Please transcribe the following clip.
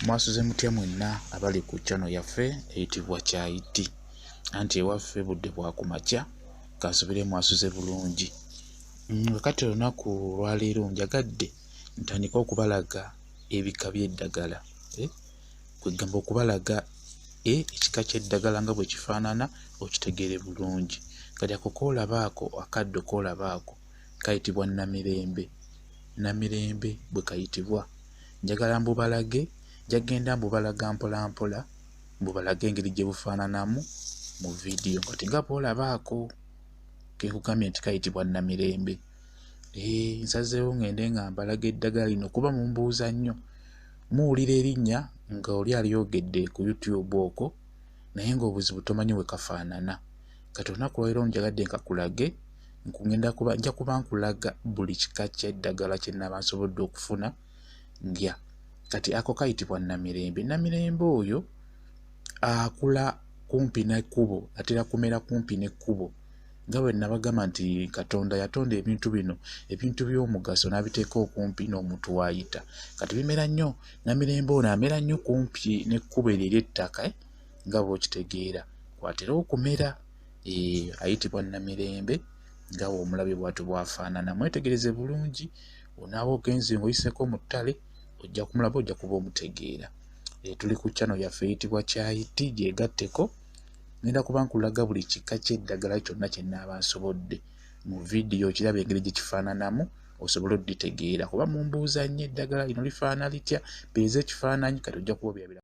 Mwasuze mutya mwenna abali ku channel yaffe eyitibwa Kyayiti. Anti ewaffe budde bwa kumakya kansubire mwasuze bulungi. Kati olunaku lwaleero njagadde ntandika okubalaga ebika by'eddagala. Kwegamba okubalaga ekika ky'eddagala nga bwe kifaanana okitegeere bulungi. Kati ako koolabaako akaddo koolabaako kayitibwa namirembe. Namirembe bwe kayitibwa. Njagala mbubalage, jagenda mbubalaga mpola mpola, mbubalage engeri gye bufaananamu mu vidiyo. Kati nga bw'olabaako ke nkugambye nti kayitibwa namirembe. Nsazeewo ngende nga mbalaga eddagala lino kuba mumbuuza nnyo. Muwulira erinnya nga oli alyogedde ku YouTube okwo naye ng'obuzibu tomanyi bwe kafaanana. Kati olunaku lwaleero njagadde nkakulage, nja kuba nkulaga buli kika ky'eddagala kye nnaba nsobodde okufuna ndya. Kati ako kayitibwa namirembe. Namirembe oyo akula kumpi n'ekkubo, atera kumera kumpi n'ekkubo. Nga bwe nabagamba nti Katonda yatonda ebintu bino, ebintu by'omugaso n'abiteeka okumpi n'omuntu w'ayita. Kati bimera nnyo, namirembe ono amera nnyo kumpi n'ekkubo eryo ery'ettaka nga bw'okitegeera. Kw'atera okumera ayitibwa namirembe nga bw'omulabe bw'atyo bw'afaanana. Mwetegereze bulungi, onaaba ogenze ng'oyiseeko mu ttale ojja kumulaba, ojja kuba omutegeera. Tuli ku channel yaffe eyitibwa Kyayiti, gyegatteko. Ngenda kuba nkulaga buli kika ky'eddagala kyonna kye nnaaba nsobodde mu vidiyo, okirabe engeri gye kifaananamu osobole odditegeera. Kuba mumbuuza nnyo eddagala lino lifaanana litya, mpeereza ekifaananyi, kati ojja kuba obirabira.